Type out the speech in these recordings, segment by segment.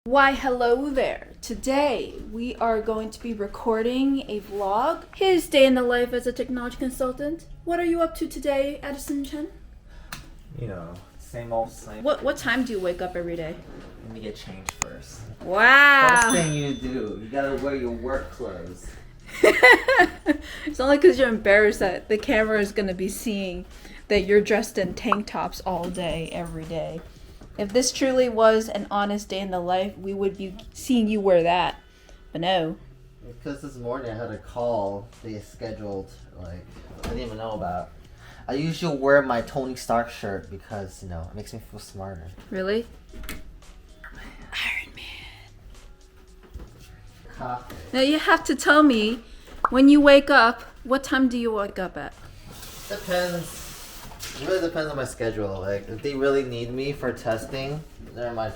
Why, hello there. Today we are going to be recording a vlog. His day in the life as a technology consultant. What are you up to today, Addison Chen? You know, same old same. What time do you wake up every day? Let me get changed first. Wow. First thing you do, you gotta wear your work clothes. It's only because you're embarrassed that the camera is going to be seeing that you're dressed in tank tops all day, every day. If this truly was an honest day in the life, we would be seeing you wear that. But no. Because this morning I had a call they scheduled, I didn't even know about. I usually wear my Tony Stark shirt because, it makes me feel smarter. Really? Iron Man. Coffee. Now you have to tell me, when you wake up, what time do you wake up at? Depends. It really depends on my schedule. If they really need me for testing during my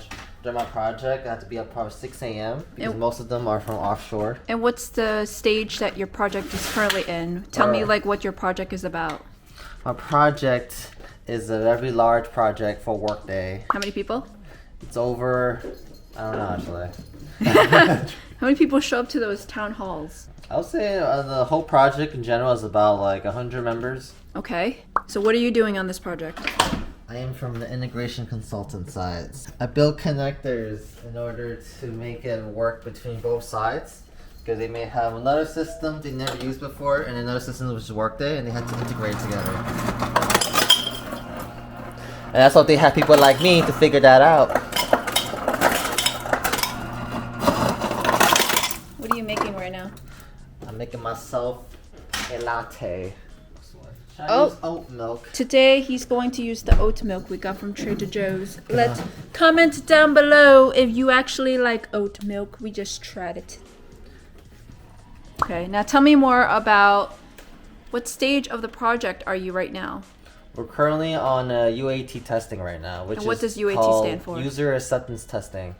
project, I have to be up probably 6 a.m. because most of them are from offshore. And what's the stage that your project is currently in? Tell me what your project is about. My project is a very large project for Workday. How many people? It's over, I don't know actually. How many people show up to those town halls? I would say the whole project in general is about 100 members. Okay. So what are you doing on this project? I am from the integration consultant side. I build connectors in order to make it work between both sides. Because they may have another system they never used before and another system which is Workday, and they had to integrate together. And that's what they have people like me to figure that out. What are you making right now? I'm making myself a latte. Oh, oat milk. Today he's going to use the oat milk we got from Trader Joe's. Let's comment down below if you actually like oat milk. We just tried it. Okay, now tell me more about what stage of the project are you right now? We're currently on UAT testing right now, which And what is does UAT called stand for? User Acceptance Testing.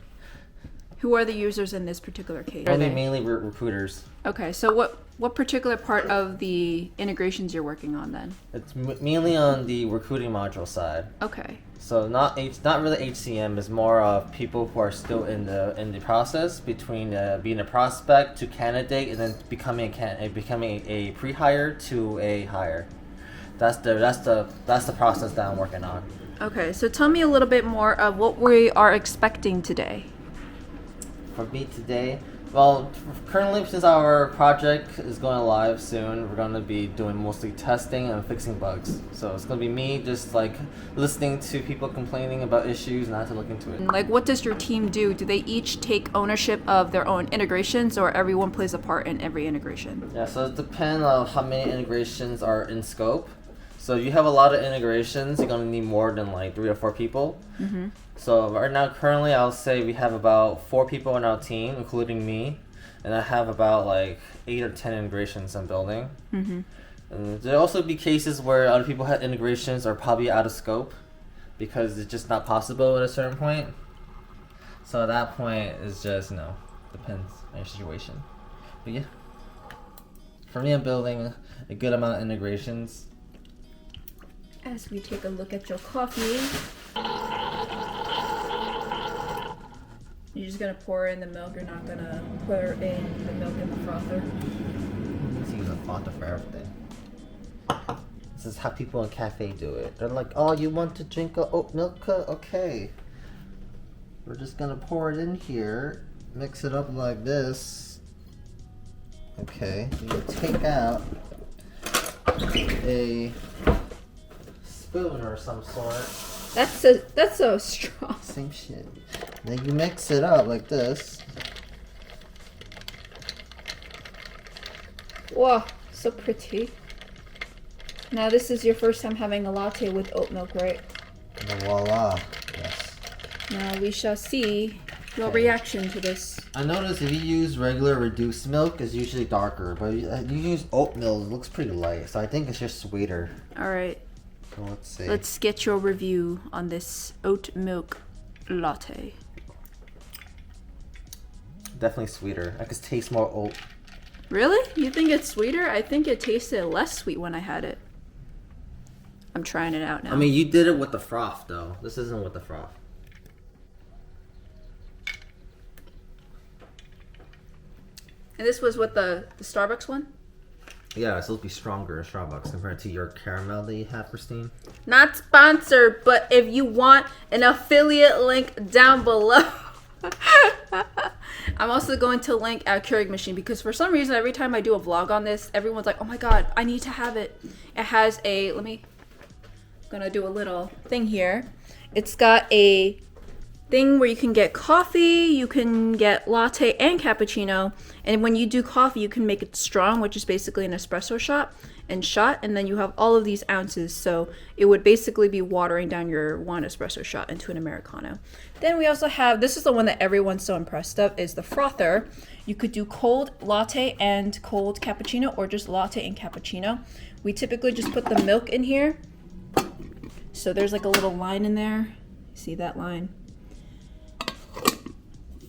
Who are the users in this particular case? Only mainly recruiters. Okay, so what particular part of the integrations you're working on then? It's mainly on the recruiting module side. Okay. So not really HCM. It's more of people who are still in the process between being a prospect to candidate and then becoming a pre-hire to a hire. That's the process that I'm working on. Okay, so tell me a little bit more of what we are expecting today. For me today, well, currently since our project is going live soon, we're going to be doing mostly testing and fixing bugs. So it's going to be me just listening to people complaining about issues and I have to look into it. What does your team do? Do they each take ownership of their own integrations or everyone plays a part in every integration? Yeah, so it depends on how many integrations are in scope. So if you have a lot of integrations, you're going to need more than 3 or 4 people. Mm-hmm. So right now, currently, I'll say we have about 4 people on our team, including me. And I have about 8 or 10 integrations I'm building. Mm-hmm. And there'll also be cases where other people have integrations are probably out of scope because it's just not possible at a certain point. So at that point, it's just, depends on your situation. But yeah, for me, I'm building a good amount of integrations. As we take a look at your coffee, you're just gonna pour in the milk. You're not gonna pour in the milk in the frother. Let's use a frother for everything. This is how people in cafe do it. They're like, "Oh, you want to drink a oat milk? Okay. We're just gonna pour it in here, mix it up like this. Okay. You take out a spoon or some sort. That's so strong. Same shit. Then you mix it up like this. Wow, so pretty. Now this is your first time having a latte with oat milk, right? And voila. Yes. Now we shall see your reaction to this. I noticed if you use regular reduced milk, it's usually darker, but you use oatmeal, it looks pretty light. So I think it's just sweeter. All right. So let's see. Let's get your review on this oat milk latte. Definitely sweeter. I could taste more oat. Really? You think it's sweeter? I think it tasted less sweet when I had it. I'm trying it out now. I mean, you did it with the froth, though. This isn't with the froth. And this was with the Starbucks one? Yeah, it's supposed to be stronger Starbucks compared to your caramel that you have, Christine. Not sponsored, but if you want an affiliate link down below. I'm also going to link our Keurig machine because for some reason every time I do a vlog on this, everyone's like, oh my god, I need to have it. It has a, I'm gonna do a little thing here. It's got a thing where you can get coffee, you can get latte and cappuccino, and when you do coffee you can make it strong, which is basically an espresso shot, and then you have all of these ounces, so it would basically be watering down your one espresso shot into an Americano. Then we also have, this is the one that everyone's so impressed of, is the frother. You could do cold latte and cold cappuccino, or just latte and cappuccino. We typically just put the milk in here, so there's like a little line in there, see that line?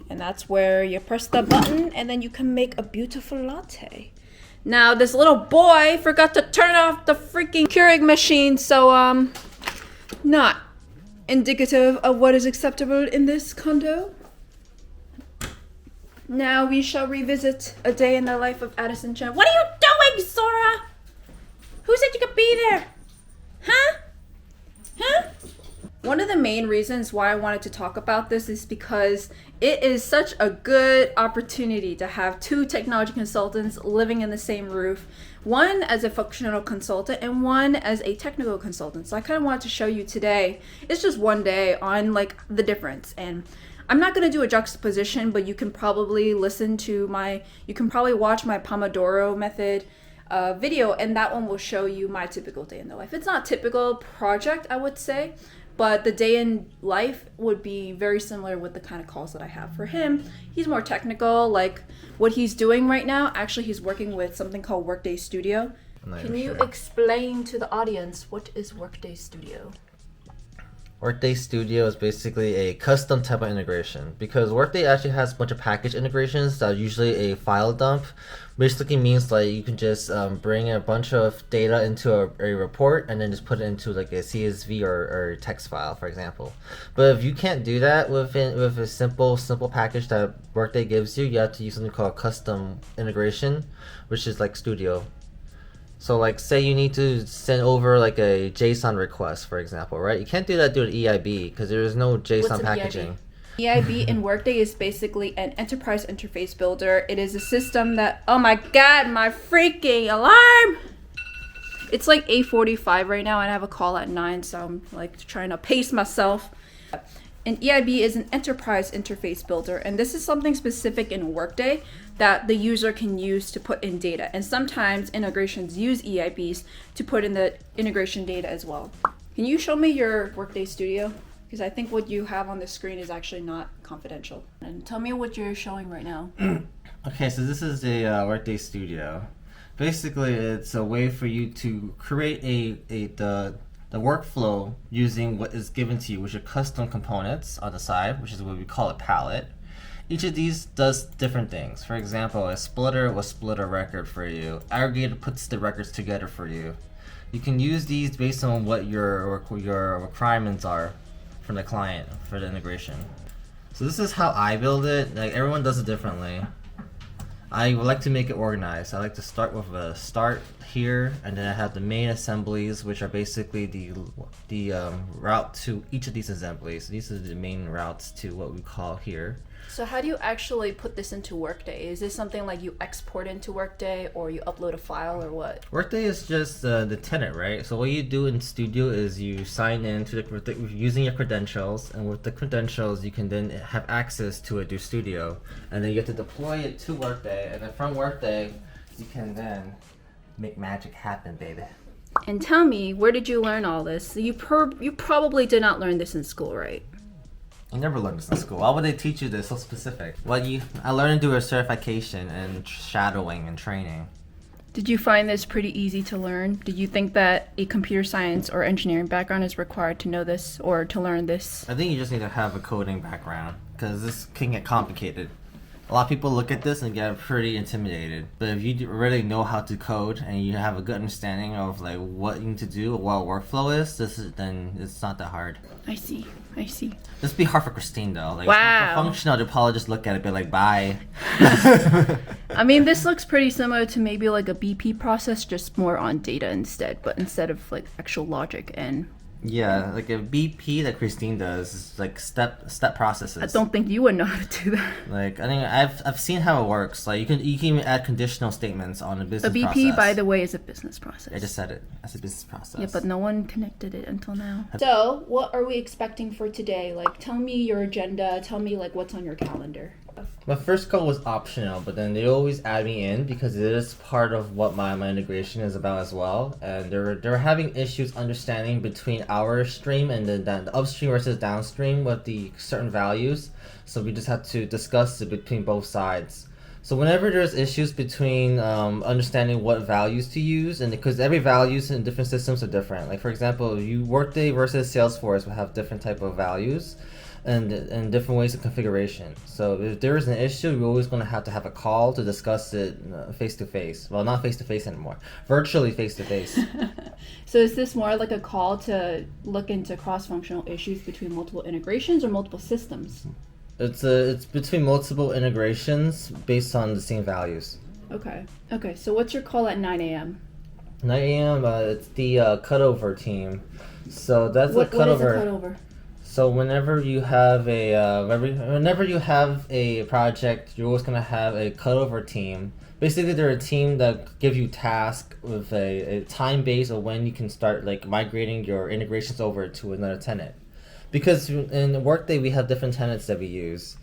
And that's where you press the button and then you can make a beautiful latte. Now this little boy forgot to turn off the freaking Keurig machine, so not indicative of what is acceptable in this condo. Now we shall revisit a day in the life of Addison Chen. What are you doing, Sora? Who said you could be there? Huh? One of the main reasons why I wanted to talk about this is because it is such a good opportunity to have two technology consultants living in the same roof, one as a functional consultant and one as a technical consultant. So I kind of wanted to show you today, it's just one day on like the difference. And I'm not going to do a juxtaposition, but you can probably you can probably watch my Pomodoro method video, and that one will show you my typical day in the life. It's not a typical project, I would say, but the day in life would be very similar with the kind of calls that I have for him. He's more technical, like what he's doing right now. Actually, he's working with something called Workday Studio. Can you explain to the audience what is Workday Studio? Workday Studio is basically a custom type of integration because Workday actually has a bunch of package integrations that are usually a file dump. Basically means like you can just bring a bunch of data into a report and then just put it into like a CSV or text file, for example. But if you can't do that with a simple package that Workday gives you, you have to use something called custom integration, which is like Studio. So like say you need to send over like a JSON request, for example, right? You can't do that through an EIB because there is no JSON packaging. EIB in Workday is basically an enterprise interface builder. It is a system that, oh my god, my freaking alarm! It's like 8:45 right now and I have a call at 9, so I'm like trying to pace myself. And EIB is an enterprise interface builder, and this is something specific in Workday that the user can use to put in data. And sometimes integrations use EIBs to put in the integration data as well. Can you show me your Workday Studio? Because I think what you have on the screen is actually not confidential. And tell me what you're showing right now. Okay, so this is a Workday Studio. Basically, it's a way for you to create the workflow using what is given to you, which are custom components on the side, which is what we call a palette. Each of these does different things. For example, a splitter will split a record for you. Aggregator puts the records together for you. You can use these based on what your requirements are from the client for the integration. So this is how I build it. Like everyone does it differently. I would like to make it organized. I like to start with a start here, and then I have the main assemblies, which are basically the route to each of these assemblies. These are the main routes to what we call here. So how do you actually put this into Workday? Is this something like you export into Workday, or you upload a file, or what? Workday is just the tenant, right? So what you do in Studio is you sign in to using your credentials, and with the credentials you can then have access to it through Studio, and then you have to deploy it to Workday, and then from Workday you can then make magic happen, baby. And tell me, where did you learn all this? You probably did not learn this in school, right? I never learned this in school. Why would they teach you this so specific? I learned through a certification and shadowing and training. Did you find this pretty easy to learn? Did you think that a computer science or engineering background is required to know this or to learn this? I think you just need to have a coding background because this can get complicated. a lot of people look at this and get pretty intimidated. But if you really know how to code and you have a good understanding of like what you need to do, what workflow is, then it's not that hard. I see. This would be hard for Christine though. Like, wow. For functional, they'll probably just look at it and be like, bye. I mean, this looks pretty similar to maybe like a BP process, just more on data instead, but instead of like actual logic and... Yeah, like a BP that Christine does is like step processes. I don't think you would know how to do that. Like, I think I've seen how it works. Like, you can even add conditional statements on a business process. A BP, by the way, is a business process. I just said it as a business process. Yeah, but no one connected it until now. So, what are we expecting for today? Like, tell me your agenda. Tell me like what's on your calendar. My first call was optional, but then they always add me in because it is part of what my integration is about as well. And they're having issues understanding between our stream and the upstream versus downstream with the certain values. So we just have to discuss it between both sides. So whenever there's issues between understanding what values to use, and because every values in different systems are different. Like for example, Workday versus Salesforce will have different type of values. And different ways of configuration. So if there is an issue, we're always going to have a call to discuss it face to face. Well, not face to face anymore, virtually face to face. So is this more like a call to look into cross-functional issues between multiple integrations or multiple systems? It's between multiple integrations based on the same values. Okay. So what's your call at 9 a.m.? 9 a.m. It's the cutover team. So that's what a cutover. What is a cutover? So whenever you have a project, you're always gonna have a cutover team. Basically, they're a team that give you tasks with a time base of when you can start like migrating your integrations over to another tenant. Because in Workday we have different tenants that we use.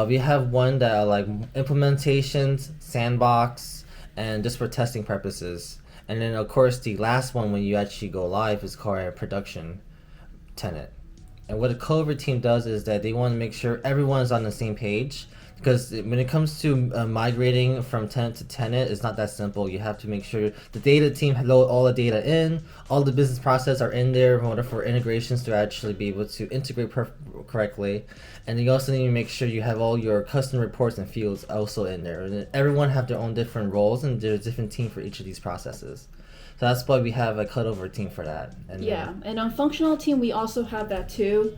We have one that are like implementations, sandbox, and just for testing purposes. And then of course the last one when you actually go live is called a production tenant. And what the cutover team does is that they want to make sure everyone is on the same page. Because when it comes to migrating from tenant to tenant, it's not that simple. You have to make sure the data team load all the data in, all the business processes are in there in order for integrations to actually be able to integrate correctly. And you also need to make sure you have all your custom reports and fields also in there. And everyone have their own different roles, and there's a different team for each of these processes. So that's why we have a cutover team for that. And on functional team, we also have that too.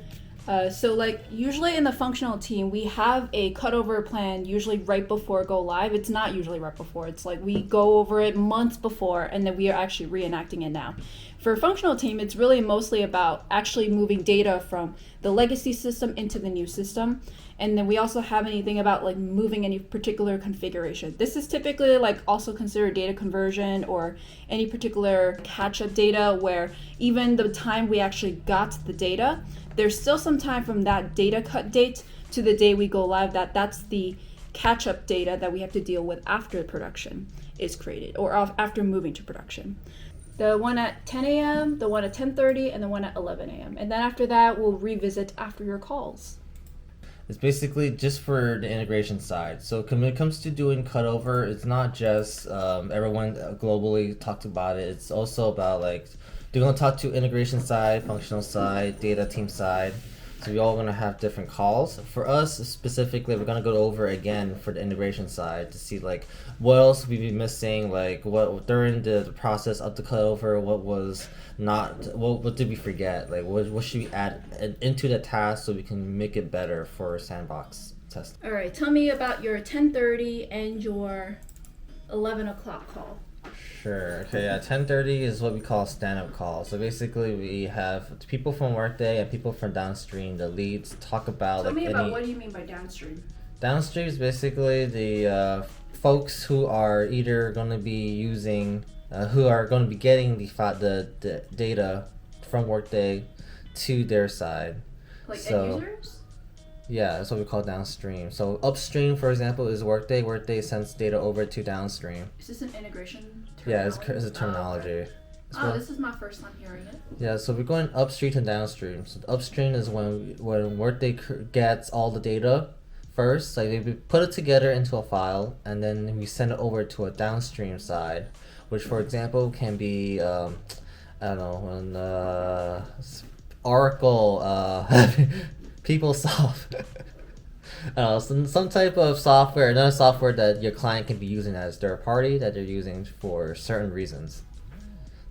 So like usually in the functional team, we have a cutover plan usually right before go live. It's not usually right before. It's like we go over it months before and then we are actually reenacting it now. For a functional team, it's really mostly about actually moving data from the legacy system into the new system. And then we also have anything about like moving any particular configuration. This is typically like also considered data conversion or any particular catch-up data where even the time we actually got the data, there's still some time from that data cut date to the day we go live that's the catch-up data that we have to deal with after production is created or after moving to production. The one at 10 a.m., the one at 10:30, and the one at 11 a.m. And then after that, we'll revisit after your calls. It's basically just for the integration side. So when it comes to doing cutover, it's not just everyone globally talked about it. It's also about like they're going to talk to integration side, functional side, data team side. So we're all going to have different calls. For us specifically, we're going to go over again for the integration side to see like what else we've been missing, like what during the process of the cutover, what did we forget, like what should we add into the task so we can make it better for sandbox test. All right, tell me about your 10:30 and your 11 o'clock call. Sure. Okay. 10:30 is what we call stand-up call. So basically, we have people from Workday and people from downstream. The leads talk about Tell me about what do you mean by downstream? Downstream is basically the folks who are either going to be using, who are going to be getting the data from Workday to their side. Like end users? Yeah, that's what we call downstream. So upstream, for example, is Workday. Workday sends data over to downstream. Is this an integration terminology? Yeah, it's a terminology. This is my first time hearing it. Yeah, so we're going upstream to downstream. So upstream is when Workday gets all the data first. Like we put it together into a file, and then we send it over to a downstream side, which, for example, can be Oracle, PeopleSoft. some type of software, another software that your client can be using as their party that they're using for certain reasons.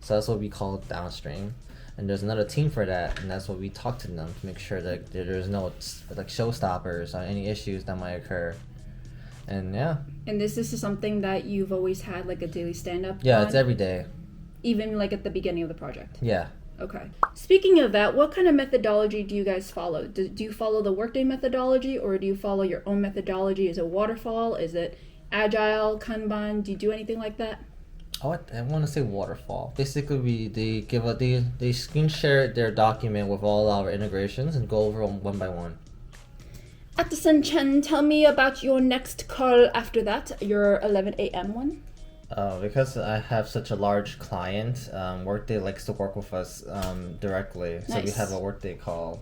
So that's what we call downstream. And there's another team for that, and that's what we talk to them to make sure that there's no like showstoppers or any issues that might occur. And yeah. And this is something that you've always had like a daily stand-up Yeah, on? it's every day. Even like at the beginning of the project? Yeah. Okay. Speaking of that, what kind of methodology do you guys follow? Do you follow the Workday methodology, or do you follow your own methodology? Is it waterfall? Is it agile, Kanban? Do you do anything like that? Oh, I want to say waterfall. Basically, they screen share their document with all our integrations and go over them one by one. Addison Chen, tell me about your next call after that, your 11 a.m. one. Because I have such a large client, Workday likes to work with us directly. So we Nice. have a Workday call,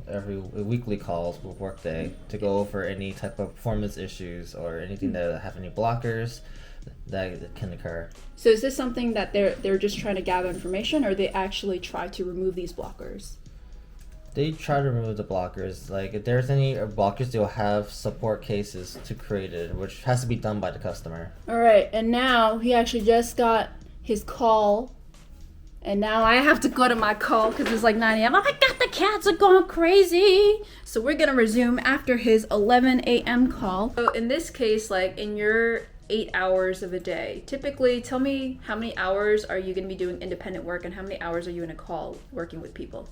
weekly calls with Workday to go over any type of performance issues or anything that have any blockers that can occur. So is this something that they're just trying to gather information, or they actually try to remove these blockers? They try to remove the blockers. Like if there's any blockers, they'll have support cases to create it, which has to be done by the customer. All right, and now he actually just got his call, and now I have to go to my call because it's like 9 a.m. Oh my god, the cats are going crazy. So we're gonna resume after his 11 a.m. call. So in this case, like in your 8 hours of a day, typically tell me how many hours are you gonna be doing independent work, and how many hours are you in a call working with people?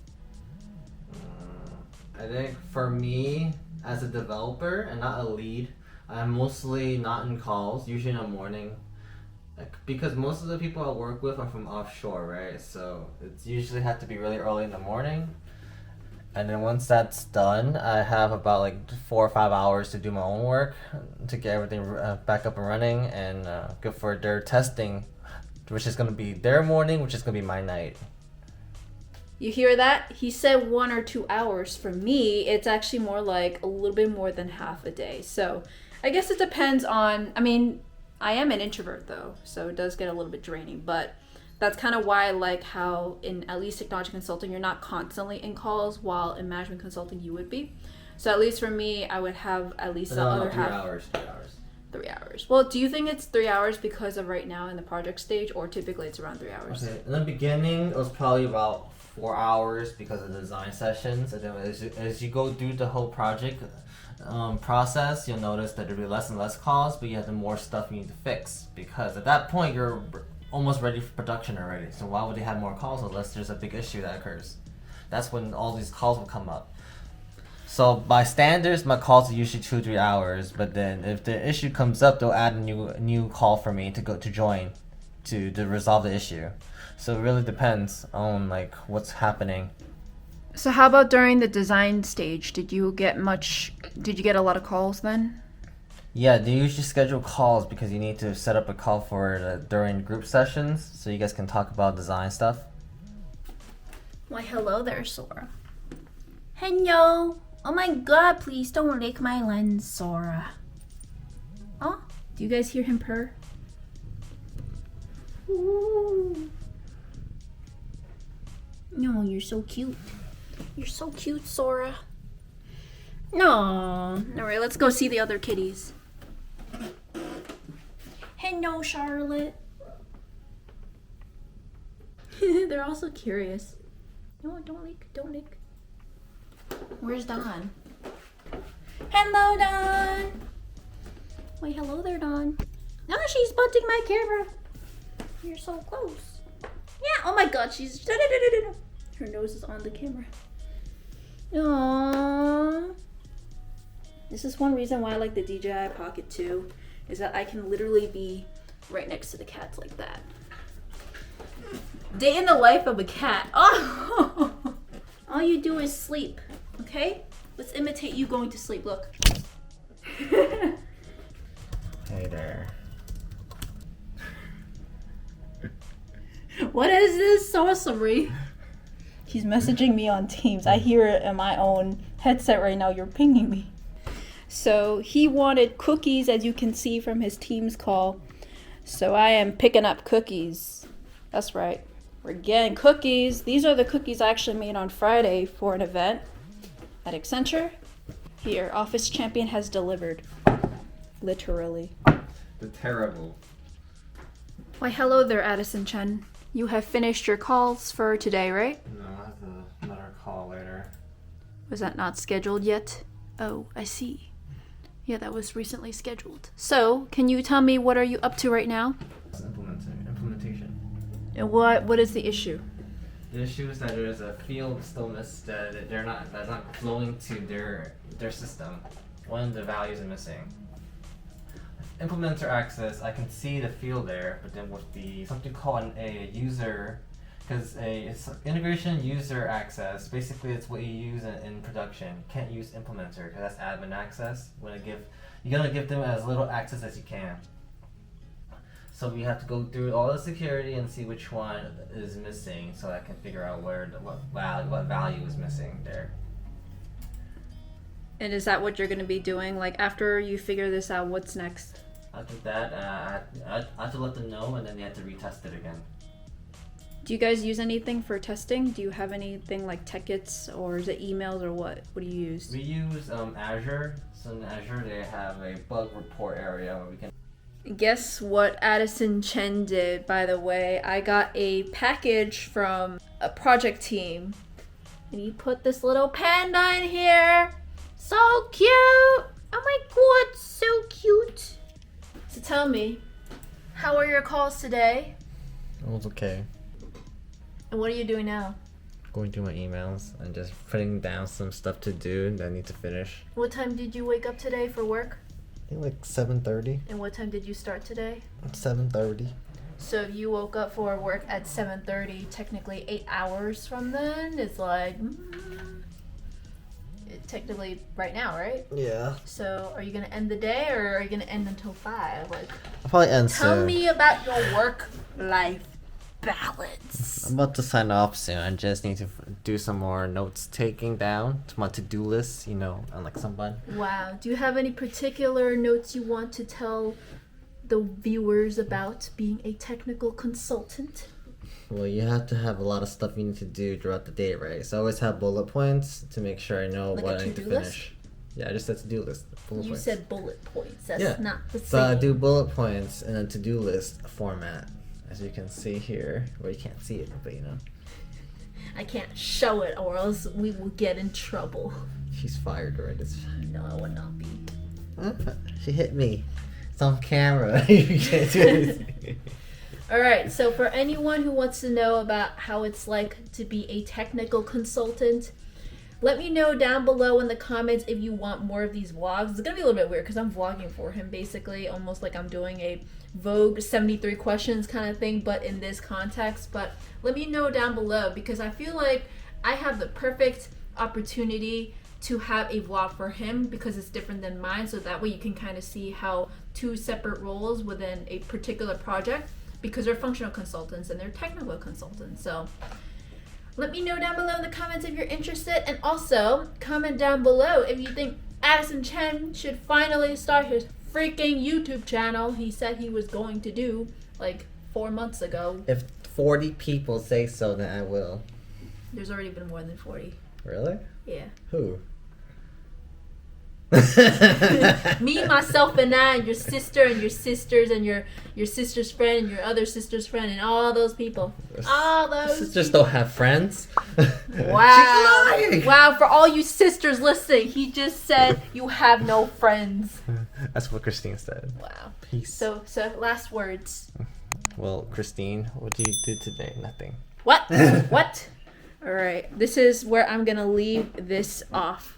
I think for me, as a developer and not a lead, I'm mostly not in calls, usually in the morning. Because most of the people I work with are from offshore, right? So it's usually have to be really early in the morning. And then once that's done, I have about like 4 or 5 hours to do my own work to get everything back up and running and good for their testing, which is going to be their morning, which is going to be my night. You hear that? He said 1 or 2 hours. For me, it's actually more like a little bit more than half a day. So I guess it depends on, I mean, I am an introvert though, so it does get a little bit draining, but that's kind of why I like how in at least technology consulting, you're not constantly in calls, while in management consulting you would be. So at least for me, I would have at least the other half. 3 hours. Well, do you think it's 3 hours because of right now in the project stage, or typically it's around 3 hours? Okay. In the beginning, it was probably about 4 hours because of the design sessions, and then as you go through the whole project process, you'll notice that there'll be less and less calls, but you have the more stuff you need to fix, because at that point you're almost ready for production already. So why would they have more calls unless there's a big issue that occurs? That's when all these calls will come up. So by standards, my calls are usually 2-3 hours, but then if the issue comes up, they'll add a new call for me to join to resolve the issue. So it really depends on like what's happening. So how about during the design stage? Did you get a lot of calls then? Yeah, they usually schedule calls because you need to set up a call for during group sessions so you guys can talk about design stuff. Why, hello there, Sora. Hello. Oh my god, please don't lick my lens, Sora. Oh, do you guys hear him purr? Ooh. No, you're so cute. You're so cute, Sora. No. Alright, let's go see the other kitties. Hello, Charlotte. They're also curious. No, don't lick. Where's Dawn? Hello, Dawn. Wait, hello there, Dawn. No, she's butting my camera. You're so close. Yeah, oh my god, she's... Her nose is on the camera. Aww. This is one reason why I like the DJI Pocket 2, is that I can literally be right next to the cats like that. Day in the life of a cat. Oh! All you do is sleep, okay? Let's imitate you going to sleep. Look. Hey there. What is this sorcery? He's messaging me on Teams. I hear it in my own headset right now. You're pinging me. So he wanted cookies, as you can see from his Teams call. So I am picking up cookies. That's right. We're getting cookies. These are the cookies I actually made on Friday for an event at Accenture. Here, Office Champion has delivered. Literally. The terrible. Why, hello there, Addison Chen. You have finished your calls for today, right? No, I have another call later. Was that not scheduled yet? Oh, I see. Yeah, that was recently scheduled. So, can you tell me what are you up to right now? It's implementation. And what is the issue? The issue is that there's a field still missed that that's not flowing to their system. One of the values is missing. Implementer access, I can see the field there, but then with something called a user, because it's integration user access. Basically, it's what you use in production. Can't use implementer because that's admin access. You're gonna give them as little access as you can. So we have to go through all the security and see which one is missing, so I can figure out what value is missing there. And is that what you're going to be doing? Like, after you figure this out, what's next? After that, I have to let them know, and then they have to retest it again. Do you guys use anything for testing? Do you have anything like tickets, or is it emails, or what? What do you use? We use Azure. So in Azure, they have a bug report area where we can. Guess what Addison Chen did, by the way? I got a package from a project team. And he put this little panda in here. So cute! Oh my god, so cute. So tell me, how are your calls today? It was okay. And what are you doing now? Going through my emails and just putting down some stuff to do that I need to finish. What time did you wake up today for work? I think like 7:30. And what time did you start today? 7:30. So if you woke up for work at 7:30, technically 8 hours from then, it's like, technically right now, right? Yeah. So are you going to end the day, or are you going to end until 5? Like, I'll probably end tell soon. me about your work-life balance. I'm about to sign off soon. I just need to do some more notes taking down to my to-do list, unlike someone. Wow. Do you have any particular notes you want to tell the viewers about being a technical consultant? Well, you have to have a lot of stuff you need to do throughout the day, right? So I always have bullet points to make sure I know Like what a I need to to-do list? finish. Yeah, just a to-do list. Bullet You points. said bullet points. That's Yeah. not the same. So I do bullet points in a to-do list format, as you can see here. Well, you can't see it, but I can't show it, or else we will get in trouble. she's fired already. No, I would not be. She hit me. It's on camera. You can't do anything. Alright, so for anyone who wants to know about how it's like to be a technical consultant, let me know down below in the comments if you want more of these vlogs. It's gonna be a little bit weird because I'm vlogging for him, basically, almost like I'm doing a Vogue 73 questions kind of thing, but in this context. But let me know down below, because I feel like I have the perfect opportunity to have a vlog for him because it's different than mine, so that way you can kind of see how two separate roles within a particular project, because they're functional consultants and they're technical consultants. So let me know down below in the comments if you're interested, and also comment down below if you think Addison Chen should finally start his freaking YouTube channel he said he was going to do like 4 months ago. If 40 people say so, then I will. There's already been more than 40. Really? Yeah. Who? Me, myself, and I, and your sister, and your sisters, and your sister's friend, and your other sister's friend, and all those people. All those Sisters people. don't have friends. Wow. She's lying. Wow, for all you sisters listening, he just said you have no friends. That's what Christine said. Wow. Peace. So last words. Well, Christine, what did you do today? Nothing. What? What? All right. This is where I'm going to leave this off.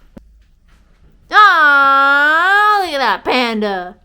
Ah, look at that panda.